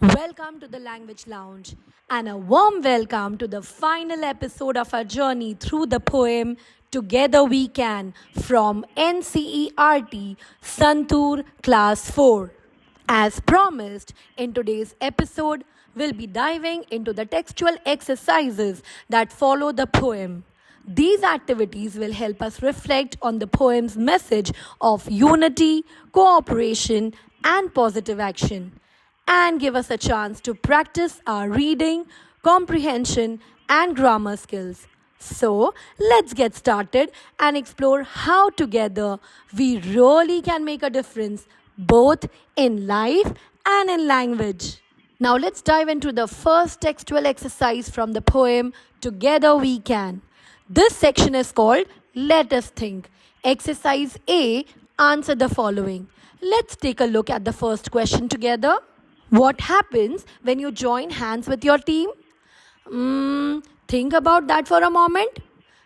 Welcome to the Language Lounge and a warm welcome to the final episode of our journey through the poem Together We Can from Ncert Santoor Class 4. As promised, in today's episode, we'll be diving into the textual exercises that follow the poem. These activities will help us reflect on the poem's message of unity, cooperation, and positive action, and give us a chance to practice our reading, comprehension, and grammar skills. So, let's get started and explore how together we really can make a difference both in life and in language. Now, let's dive into the first textual exercise from the poem Together We Can. This section is called Let Us Think. Exercise A, answer the following. Let's take a look at the first question together. What happens when you join hands with your team? Think about that for a moment.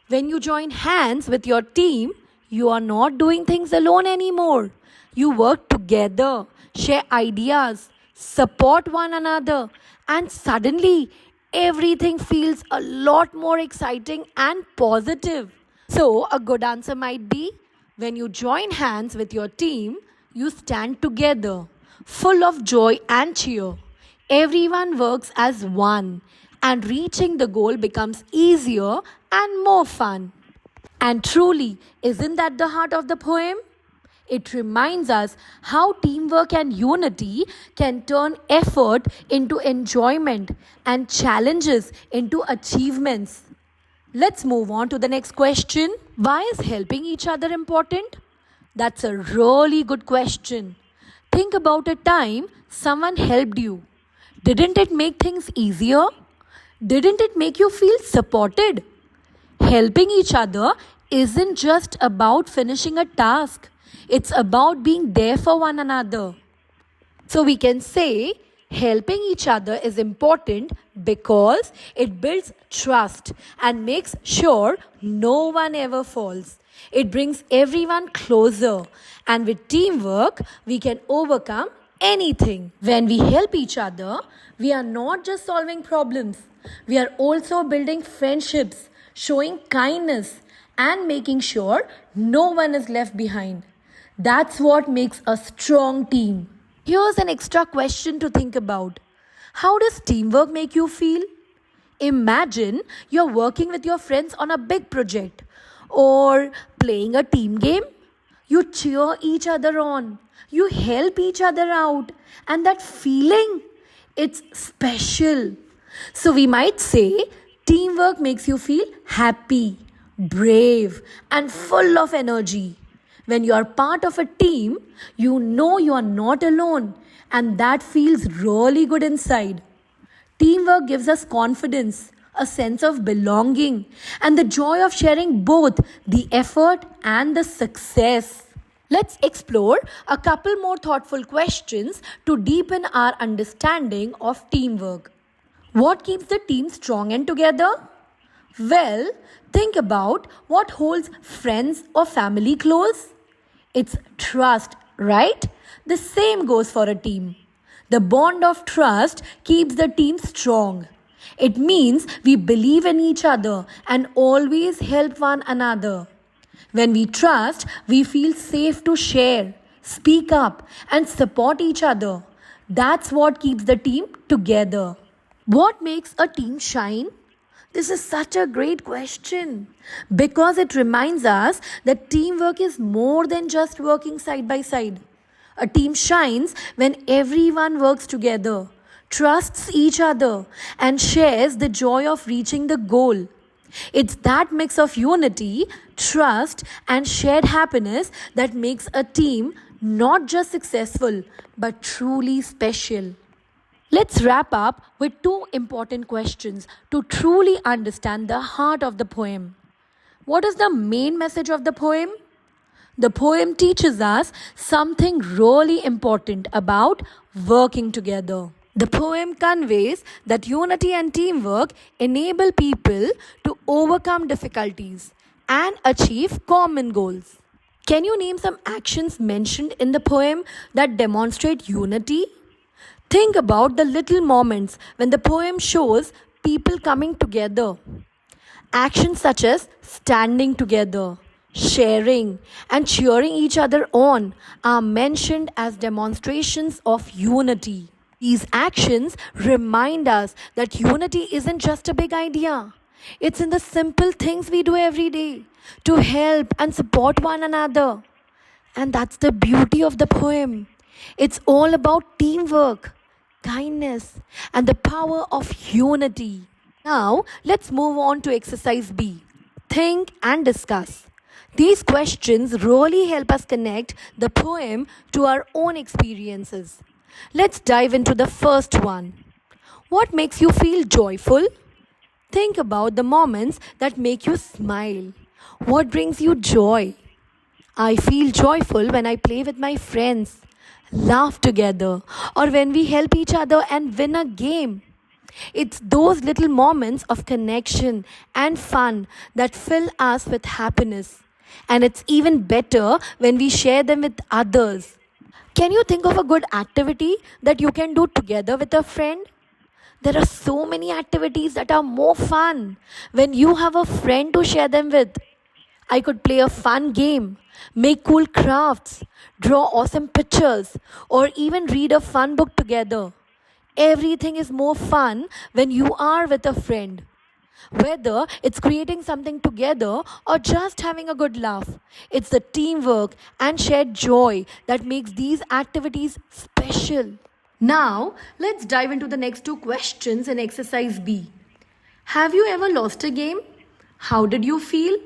When you join hands with your team, you are not doing things alone anymore. You work together, share ideas, support one another, and suddenly everything feels a lot more exciting and positive. So, a good answer might be when you join hands with your team, you stand together, full of joy and cheer. Everyone works as one, and reaching the goal becomes easier and more fun. And truly, isn't that the heart of the poem? It reminds us how teamwork and unity can turn effort into enjoyment and challenges into achievements. Let's move on to the next question. Why is helping each other important? That's a really good question. Think about a time someone helped you. Didn't it make things easier? Didn't it make you feel supported? Helping each other isn't just about finishing a task. It's about being there for one another. So we can say helping each other is important because it builds trust and makes sure no one ever falls. It brings everyone closer, and with teamwork, we can overcome anything. When we help each other, we are not just solving problems, we are also building friendships, showing kindness, and making sure no one is left behind. That's what makes a strong team. Here's an extra question to think about. How does teamwork make you feel? Imagine you're working with your friends on a big project or playing a team game. You cheer each other on, you help each other out, and that feeling, it's special. So we might say teamwork makes you feel happy, brave, and full of energy. When you are part of a team, you know you are not alone, and that feels really good inside. Teamwork gives us confidence, a sense of belonging, and the joy of sharing both the effort and the success. Let's explore a couple more thoughtful questions to deepen our understanding of teamwork. What keeps the team strong and together? Well, think about what holds friends or family close. It's trust, right? The same goes for a team. The bond of trust keeps the team strong. It means we believe in each other and always help one another. When we trust, we feel safe to share, speak up, and support each other. That's what keeps the team together. What makes a team shine? This is such a great question because it reminds us that teamwork is more than just working side by side. A team shines when everyone works together, trusts each other, and shares the joy of reaching the goal. It's that mix of unity, trust, and shared happiness that makes a team not just successful but truly special. Let's wrap up with two important questions to truly understand the heart of the poem. What is the main message of the poem? The poem teaches us something really important about working together. The poem conveys that unity and teamwork enable people to overcome difficulties and achieve common goals. Can you name some actions mentioned in the poem that demonstrate unity? Think about the little moments when the poem shows people coming together. Actions such as standing together, sharing, and cheering each other on are mentioned as demonstrations of unity. These actions remind us that unity isn't just a big idea, it's in the simple things we do every day to help and support one another. And that's the beauty of the poem. It's all about teamwork, kindness, and the power of unity. Now, let's move on to exercise B. Think and discuss. These questions really help us connect the poem to our own experiences. Let's dive into the first one. What makes you feel joyful? Think about the moments that make you smile. What brings you joy? I feel joyful when I play with my friends, laugh together, or when we help each other and win a game. It's those little moments of connection and fun that fill us with happiness. And it's even better when we share them with others. Can you think of a good activity that you can do together with a friend? There are so many activities that are more fun when you have a friend to share them with. I could play a fun game, make cool crafts, draw awesome pictures, or even read a fun book together. Everything is more fun when you are with a friend. Whether it's creating something together or just having a good laugh, it's the teamwork and shared joy that makes these activities special. Now, let's dive into the next two questions in exercise B. Have you ever lost a game? How did you feel?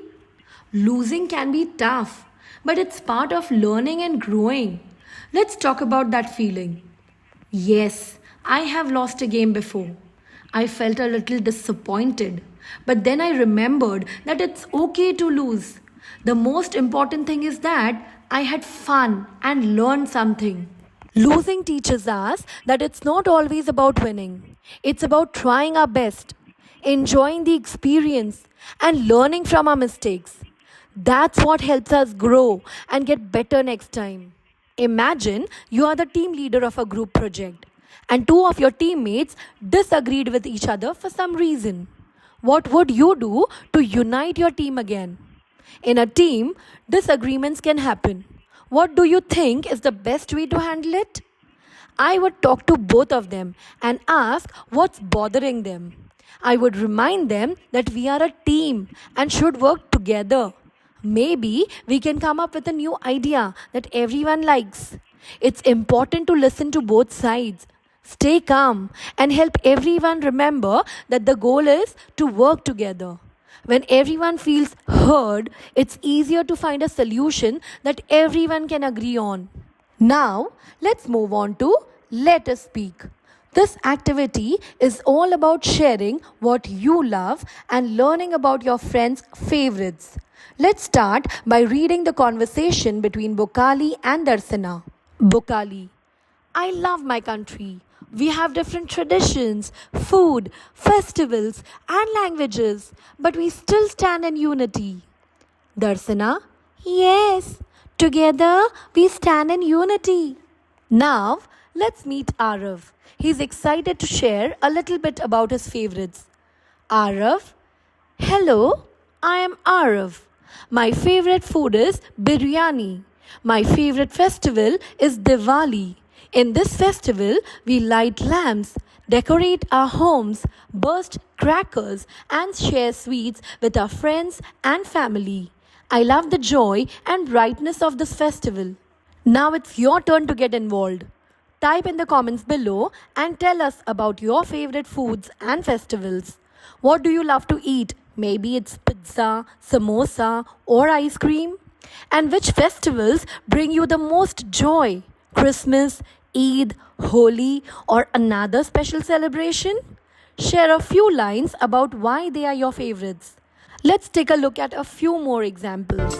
Losing can be tough, but it's part of learning and growing. Let's talk about that feeling. Yes, I have lost a game before. I felt a little disappointed, but then I remembered that it's okay to lose. The most important thing is that I had fun and learned something. Losing teaches us that it's not always about winning. It's about trying our best, enjoying the experience, and learning from our mistakes. That's what helps us grow and get better next time. Imagine you are the team leader of a group project and two of your teammates disagreed with each other for some reason. What would you do to unite your team again? In a team, disagreements can happen. What do you think is the best way to handle it? I would talk to both of them and ask what's bothering them. I would remind them that we are a team and should work together. Maybe we can come up with a new idea that everyone likes. It's important to listen to both sides. Stay calm and help everyone remember that the goal is to work together. When everyone feels heard, it's easier to find a solution that everyone can agree on. Now, let's move on to Let Us Speak. This activity is all about sharing what you love and learning about your friends' favorites. Let's start by reading the conversation between Bokali and Darsana. Bokali: I love my country. We have different traditions, food, festivals, and languages, but we still stand in unity. Darsana: Yes, together we stand in unity. Now, let's meet Arav. He's excited to share a little bit about his favorites. Arav: Hello, I am Arav. My favorite food is biryani. My favorite festival is Diwali. In this festival, we light lamps, decorate our homes, burst crackers, and share sweets with our friends and family. I love the joy and brightness of this festival. Now it's your turn to get involved. Type in the comments below and tell us about your favorite foods and festivals. What do you love to eat? Maybe it's pizza, samosa, or ice cream. And which festivals bring you the most joy? Christmas, Eid, Holi, or another special celebration? Share a few lines about why they are your favorites. Let's take a look at a few more examples.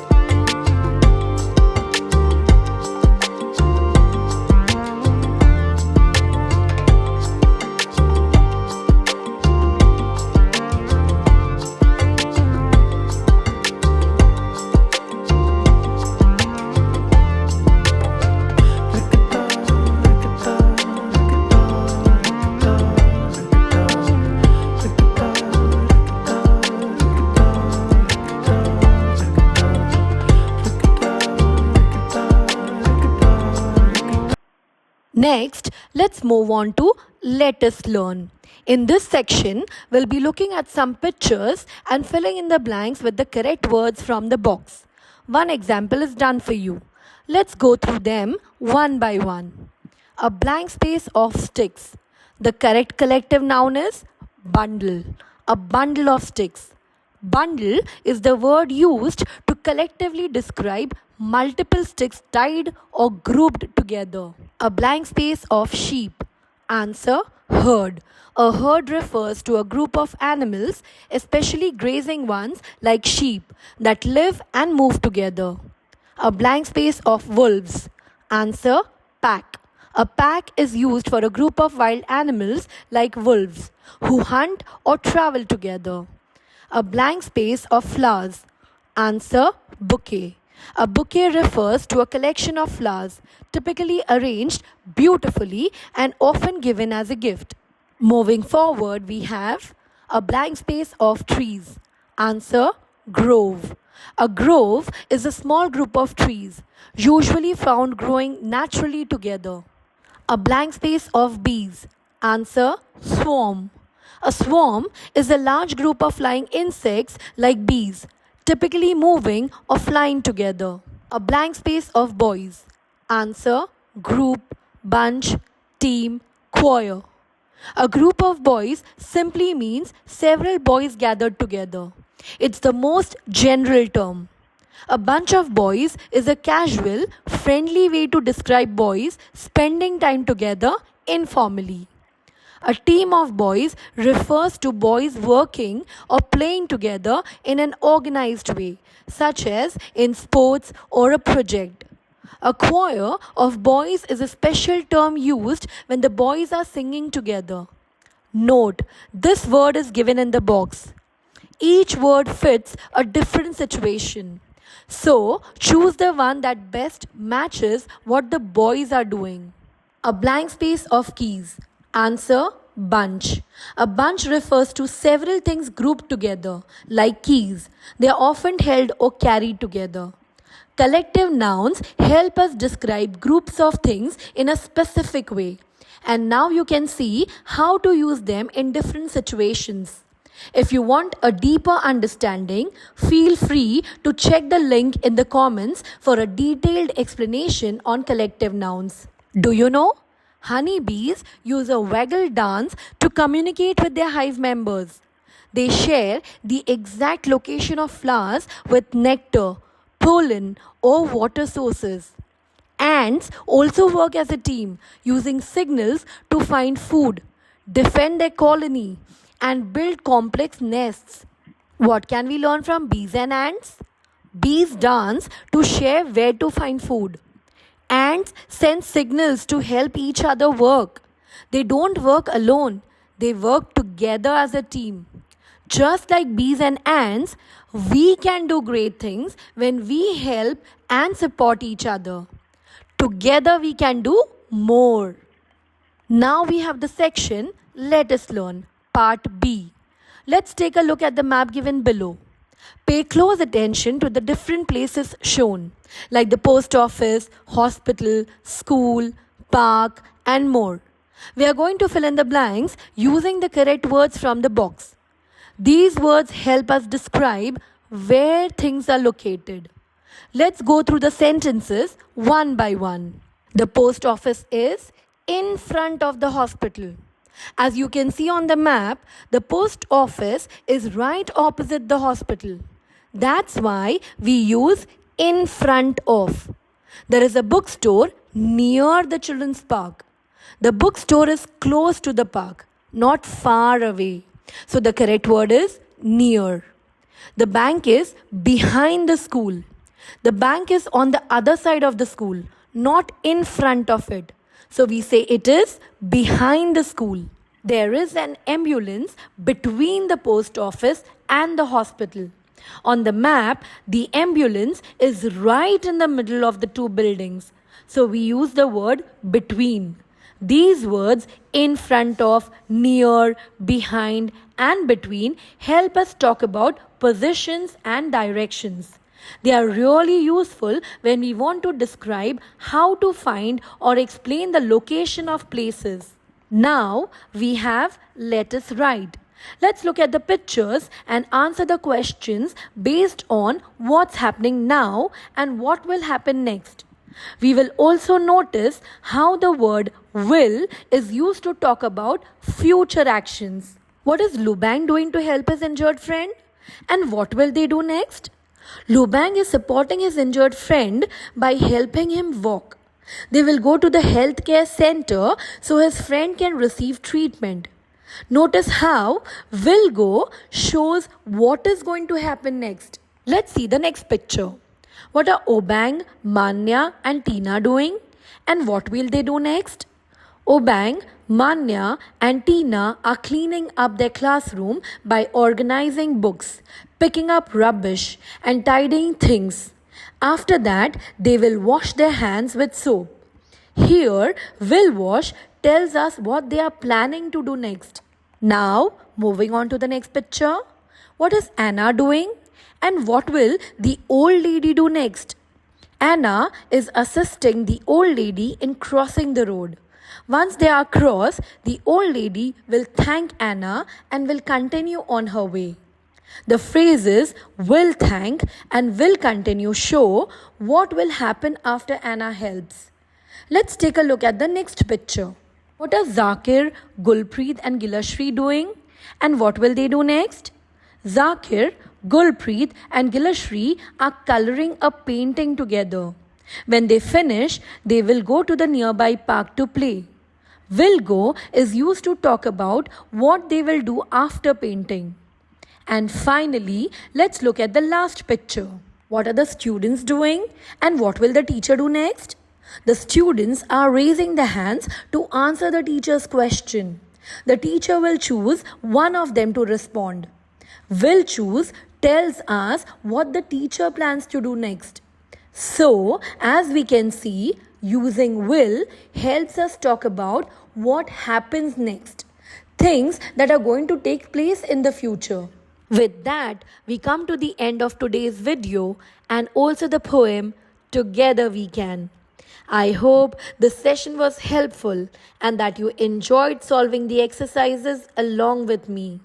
Next, let's move on to Let Us Learn. In this section, we'll be looking at some pictures and filling in the blanks with the correct words from the box. One example is done for you. Let's go through them one by one. A blank space of sticks. The correct collective noun is bundle. A bundle of sticks. Bundle is the word used to collectively describe multiple sticks tied or grouped together. A blank space of sheep. Answer, herd. A herd refers to a group of animals, especially grazing ones like sheep, that live and move together. A blank space of wolves. Answer, pack. A pack is used for a group of wild animals like wolves who hunt or travel together. A blank space of flowers. Answer, bouquet. A bouquet refers to a collection of flowers, typically arranged beautifully and often given as a gift. Moving forward, we have a blank space of trees. Answer, grove. A grove is a small group of trees, usually found growing naturally together. A blank space of bees. Answer, swarm. A swarm is a large group of flying insects like bees, typically moving or flying together. A blank space of boys. Answer, group, bunch, team, choir. A group of boys simply means several boys gathered together. It's the most general term. A bunch of boys is a casual, friendly way to describe boys spending time together informally. A team of boys refers to boys working or playing together in an organized way, such as in sports or a project. A choir of boys is a special term used when the boys are singing together. Note, this word is given in the box. Each word fits a different situation. So, choose the one that best matches what the boys are doing. A blank space of keys. Answer, bunch. A bunch refers to several things grouped together, like keys. They are often held or carried together. Collective nouns help us describe groups of things in a specific way. And now you can see how to use them in different situations. If you want a deeper understanding, feel free to check the link in the comments for a detailed explanation on collective nouns. Do you know? Honeybees use a waggle dance to communicate with their hive members. They share the exact location of flowers with nectar, pollen, or water sources. Ants also work as a team, using signals to find food, defend their colony, and build complex nests. What can we learn from bees and ants? Bees dance to share where to find food. Ants send signals to help each other work. They don't work alone, they work together as a team. Just like bees and ants, we can do great things when we help and support each other. Together we can do more. Now we have the section Let Us Learn, Part B. Let's take a look at the map given below. Pay close attention to the different places shown, like the post office, hospital, school, park, and more. We are going to fill in the blanks using the correct words from the box. These words help us describe where things are located. Let's go through the sentences one by one. The post office is in front of the hospital. As you can see on the map, the post office is right opposite the hospital. That's why we use in front of. There is a bookstore near the children's park. The bookstore is close to the park, not far away. So the correct word is near. The bank is behind the school. The bank is on the other side of the school, not in front of it. So we say it is behind the school. There is an ambulance between the post office and the hospital. On the map, the ambulance is right in the middle of the two buildings. So we use the word between. These words in front of, near, behind, and between help us talk about positions and directions. They are really useful when we want to describe how to find or explain the location of places. Now we have let us write. Let's look at the pictures and answer the questions based on what's happening now and what will happen next. We will also notice how the word will is used to talk about future actions. What is Lubang doing to help his injured friend? And what will they do next? Lubang is supporting his injured friend by helping him walk. They will go to the healthcare center so his friend can receive treatment. Notice how will go shows what is going to happen next. Let's see the next picture. What are Obang, Manya and Tina doing? And what will they do next? Obang, Manya and Tina are cleaning up their classroom by organizing books, picking up rubbish and tidying things. After that, they will wash their hands with soap. Here, will wash tells us what they are planning to do next. Now, moving on to the next picture. What is Anna doing? And what will the old lady do next? Anna is assisting the old lady in crossing the road. Once they are across, the old lady will thank Anna and will continue on her way. The phrases will thank and will continue show what will happen after Anna helps. Let's take a look at the next picture. What are Zakir, Gulpreet and Gilashri doing? And what will they do next? Zakir, Gulpreet and Gilashri are coloring a painting together. When they finish, they will go to the nearby park to play. Will go is used to talk about what they will do after painting. And finally, let's look at the last picture. What are the students doing? And what will the teacher do next? The students are raising their hands to answer the teacher's question. The teacher will choose one of them to respond. Will choose tells us what the teacher plans to do next. So, as we can see, using will helps us talk about what happens next. Things that are going to take place in the future. With that, we come to the end of today's video and also the poem Together We Can. I hope this session was helpful and that you enjoyed solving the exercises along with me.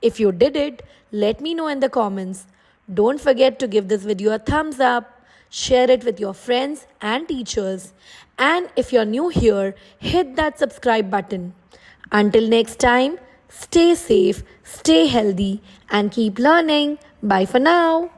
If you did it, let me know in the comments. Don't forget to give this video a thumbs up, share it with your friends and teachers, and if you're new here, hit that subscribe button. Until next time, stay safe, stay healthy, and keep learning. Bye for now.